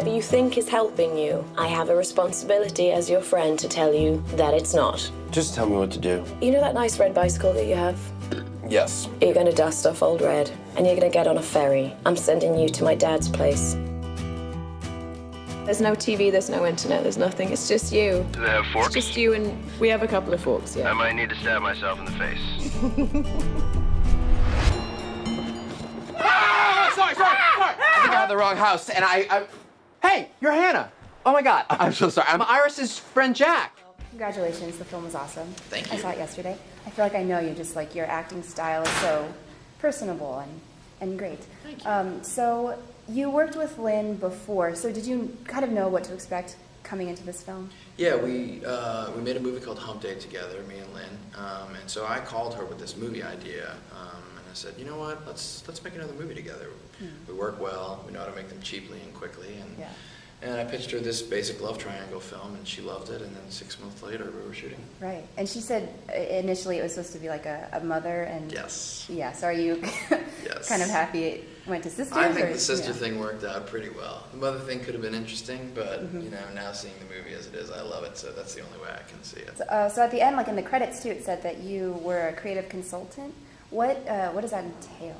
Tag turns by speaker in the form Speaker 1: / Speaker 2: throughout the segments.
Speaker 1: whatever you think is helping you, I have a responsibility as your friend to tell you that it's not.
Speaker 2: Just tell me what to do.
Speaker 1: You know that nice red bicycle that you have?
Speaker 2: Yes.
Speaker 1: You're gonna dust off old red, and you're gonna get on a ferry. I'm sending you to my dad's place. There's no TV, there's no internet, there's nothing. It's just you.
Speaker 3: Do they have forks?
Speaker 1: It's just you, and we have a couple of forks, yeah.
Speaker 3: I might need to stab myself in the face.
Speaker 4: Sorry. I think I have the wrong house, and Hey, you're Hannah. Oh my God, I'm so sorry. I'm Iris's friend Jack.
Speaker 5: Congratulations, the film was awesome.
Speaker 4: Thank you.
Speaker 5: I saw it yesterday. I feel like I know you, just like your acting style is so personable and great.
Speaker 4: Thank you.
Speaker 5: So you worked with Lynn before, so did you kind of know what to expect coming into this film?
Speaker 6: Yeah, we made a movie called Hump Day together, me and Lynn, and so I called her with this movie idea, and I said, you know what, let's make another movie together. We work well, we know how to make them cheaply and quickly, and I pitched her this basic love triangle film, and she loved it, and then 6 months later we were shooting.
Speaker 5: Right, and she said initially it was supposed to be like a mother, and
Speaker 6: Yes.
Speaker 5: Yeah, so are you
Speaker 6: Yes.
Speaker 5: kind of happy it went to sisters?
Speaker 6: I think
Speaker 5: or,
Speaker 6: the sister thing worked out pretty well. The mother thing could have been interesting, but you know, now seeing the movie as it is, I love it, so that's the only way I can see it.
Speaker 5: So at the end, like in the credits too, it said that you were a creative consultant. What does that entail?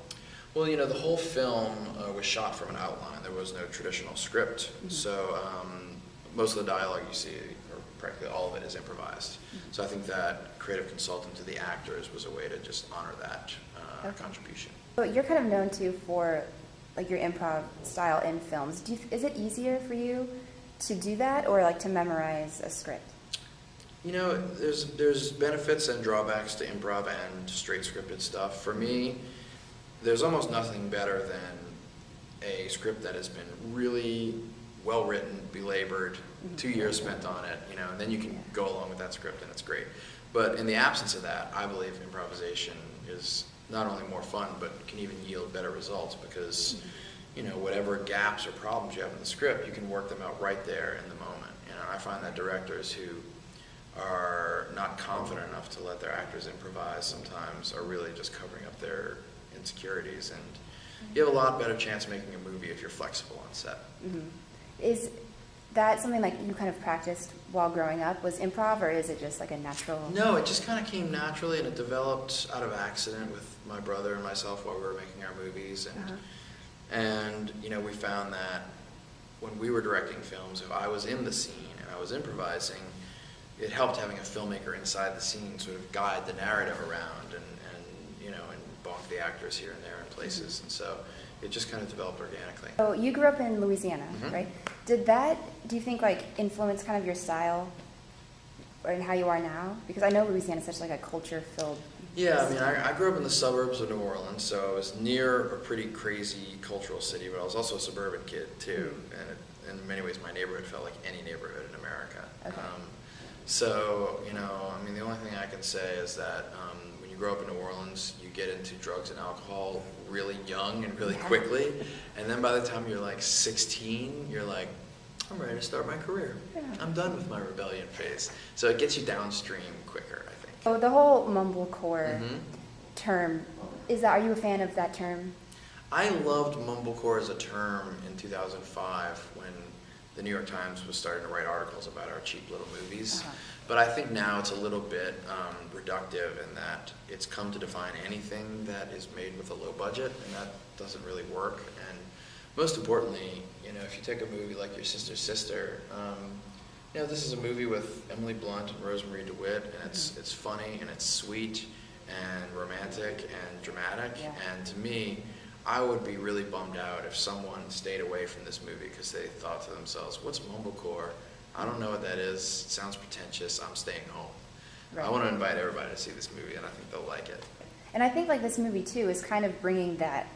Speaker 6: Well, you know, the whole film was shot from an outline. There was no traditional script, so most of the dialogue you see, or practically all of it, is improvised. So I think that creative consultant to the actors was a way to just honor that contribution.
Speaker 5: So you're kind of known too for like your improv style in films. Is it easier for you to do that, or like to memorize a script?
Speaker 6: You know, there's benefits and drawbacks to improv and straight scripted stuff. For me, there's almost nothing better than a script that has been really well written, belabored, 2 years spent on it, you know, and then you can go along with that script and it's great. But in the absence of that, I believe improvisation is not only more fun, but can even yield better results because, you know, whatever gaps or problems you have in the script, you can work them out right there in the moment. You know, I find that directors who are not confident enough to let their actors improvise sometimes are really just covering up their insecurities, and you have a lot better chance of making a movie if you're flexible on set.
Speaker 5: Is that something like you kind of practiced while growing up? Was improv, or is it just like a natural?
Speaker 6: No, it just kind of came naturally, and it developed out of accident with my brother and myself while we were making our movies, and you know, we found that when we were directing films, if I was in the scene and I was improvising, it helped having a filmmaker inside the scene sort of guide the narrative around and you know, and bonk the actors here and there in places, and so it just kind of developed organically.
Speaker 5: So you grew up in Louisiana, right? Did that, do you think, like influence kind of your style and how you are now? Because I know Louisiana is such like a culture-filled.
Speaker 6: Yeah, I mean, I grew up in the suburbs of New Orleans, so I was near a pretty crazy cultural city, but I was also a suburban kid too, and in many ways my neighborhood felt like any neighborhood in America.
Speaker 5: Okay.
Speaker 6: So, you know, I mean, the only thing I can say is that when you grow up in New Orleans, you get into drugs and alcohol really young and really quickly, and then by the time you're like 16, you're like, I'm ready to start my career. I'm done with my rebellion phase. So it gets you downstream quicker, I think.
Speaker 5: So the whole mumblecore term, are you a fan of that term?
Speaker 6: I loved mumblecore as a term in 2005 when the New York Times was starting to write articles about our cheap little movies. But I think now it's a little bit reductive in that it's come to define anything that is made with a low budget, and that doesn't really work. And most importantly, you know, if you take a movie like Your Sister's Sister, you know, this is a movie with Emily Blunt and Rosemarie Dewitt, and it's funny and it's sweet and romantic and dramatic. And to me, I would be really bummed out if someone stayed away from this movie because they thought to themselves, what's mumblecore? I don't know what that is. It sounds pretentious. I'm staying home.
Speaker 5: Right.
Speaker 6: I want to invite everybody to see this movie, and I think they'll like it.
Speaker 5: And I think like this movie too is kind of bringing that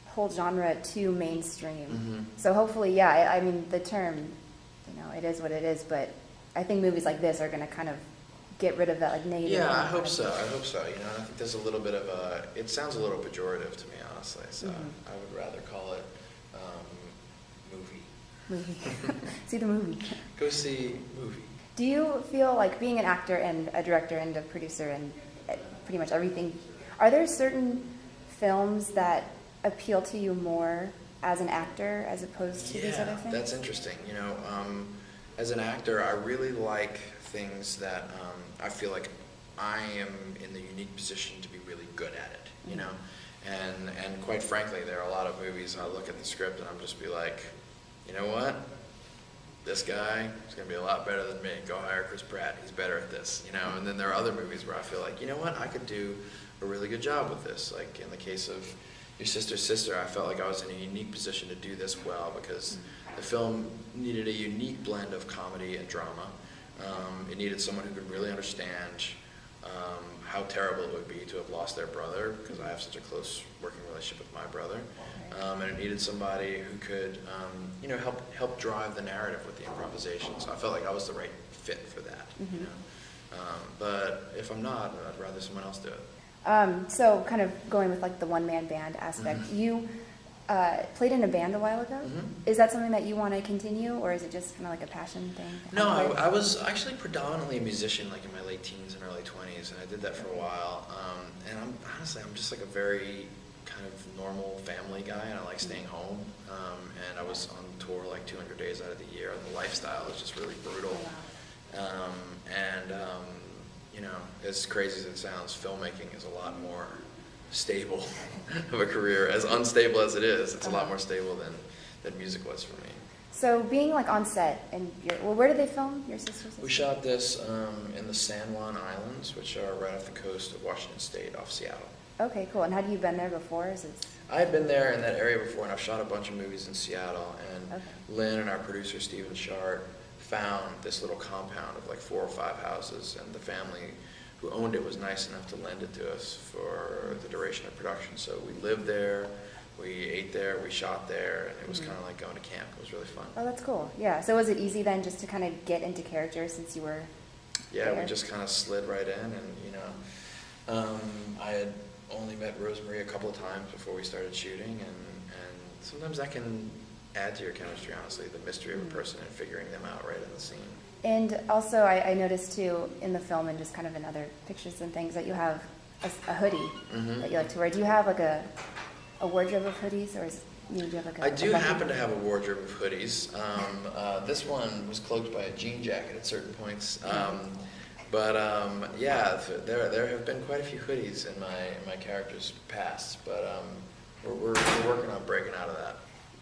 Speaker 5: whole genre to mainstream. So hopefully, yeah, I mean the term, you know, it is what it is, but I think movies like this are going to kind of get rid of that like negative.
Speaker 6: Yeah, I hope so. I hope so. You know, I think there's a little bit of a. It sounds a little pejorative to me, honestly. So I would rather call it movie.
Speaker 5: See the movie.
Speaker 6: Go see movie.
Speaker 5: Do you feel like being an actor and a director and a producer and pretty much everything, are there certain films that appeal to you more as an actor as opposed to these other things?
Speaker 6: That's interesting. As an actor, I really like things that I feel like I am in the unique position to be really good at it, you know? And quite frankly, there are a lot of movies I look at the script and I'm just be like, you know what? This guy is going to be a lot better than me. Go hire Chris Pratt. He's better at this, you know? And then there are other movies where I feel like, you know what? I could do a really good job with this. Like in the case of Your Sister's Sister, I felt like I was in a unique position to do this well because the film needed a unique blend of comedy and drama. It needed someone who could really understand how terrible it would be to have lost their brother, because I have such a close working relationship with my brother. And it needed somebody who could, help drive the narrative with the improvisation. So I felt like I was the right fit for that. You know? But if I'm not, I'd rather someone else do it.
Speaker 5: So kind of going with like the one-man band aspect, you played in a band a while ago. Is that something that you want to continue, or is it just kind of like a passion thing?
Speaker 6: No, I was actually predominantly a musician, like in my late teens and early 20s, and I did that for a while. And I'm just like a very kind of normal family guy, and I like staying home. And I was on tour like 200 days out of the year, and the lifestyle is just really brutal. As crazy as it sounds, filmmaking is a lot more stable of a career. As unstable as it is, it's a lot more stable than music was for me.
Speaker 5: So being like on set, and where did they film Your Sister's Sister?
Speaker 6: We shot this in the San Juan Islands, which are right off the coast of Washington State, off Seattle.
Speaker 5: Okay, cool. And had you been there before?
Speaker 6: I had been there in that area before, and I've shot a bunch of movies in Seattle. And Lynn and our producer, Stephen Shart, found this little compound of like 4 or 5 houses, and the family who owned it was nice enough to lend it to us for the duration of production. So we lived there, we ate there, we shot there, and it was kind of like going to camp. It was really fun.
Speaker 5: Oh, that's cool. Yeah. So was it easy then just to kind of get into character since you were there?
Speaker 6: We just kind of slid right in, and I had only met Rosemarie a couple of times before we started shooting, and sometimes that can add to your chemistry, honestly, the mystery of a person and figuring them out right in the scene.
Speaker 5: And also, I noticed too in the film and just kind of in other pictures and things that you have a hoodie that you like to wear. Do you have like a wardrobe of hoodies, or do you have like a?
Speaker 6: I do happen to have a wardrobe of hoodies. This one was cloaked by a jean jacket at certain points. There have been quite a few hoodies in my character's past, but we're working on breaking out of that.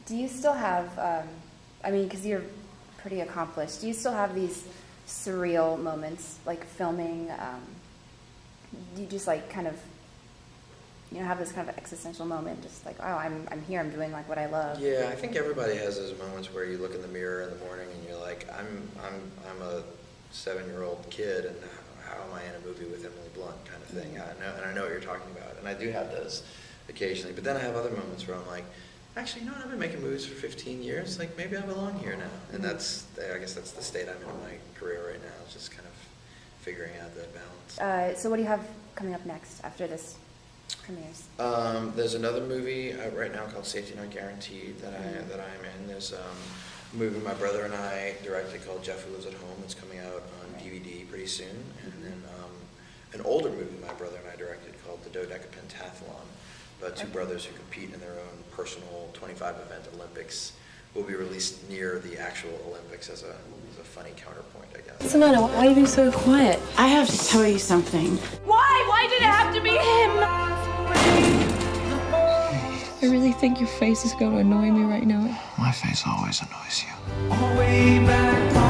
Speaker 5: Do you still have? Because you're pretty accomplished. Do you still have these surreal moments, like filming? Do you just like kind of, have this kind of existential moment, just like, oh, I'm here, I'm doing like what I love?
Speaker 6: Yeah, I think everybody has those moments where you look in the mirror in the morning and you're like, I'm a 7-year-old kid, and how am I in a movie with Emily Blunt, kind of thing. I know what you're talking about, and I do have those occasionally. But then I have other moments where I'm like, actually, I've been making movies for 15 years. Like, maybe I belong here now. And I guess that's the state I'm in my career right now. It's just kind of figuring out that balance.
Speaker 5: So what do you have coming up next after this premieres?
Speaker 6: There's another movie right now called Safety Not Guaranteed that I'm in. There's a movie my brother and I directed called Jeff Who Lives at Home. It's coming out on DVD pretty soon. And then an older movie my brother and I directed called The Dodeca Pentathlon, about 2 brothers who compete in their own personal 25-event Olympics. Will be released near the actual Olympics as a funny counterpoint, I guess.
Speaker 1: What's the matter? Why are you being so quiet?
Speaker 7: I have to tell you something.
Speaker 1: Why? Why did it have to be him?
Speaker 8: I really think your face is going to annoy me right now.
Speaker 2: My face always annoys you.
Speaker 9: On the way back home.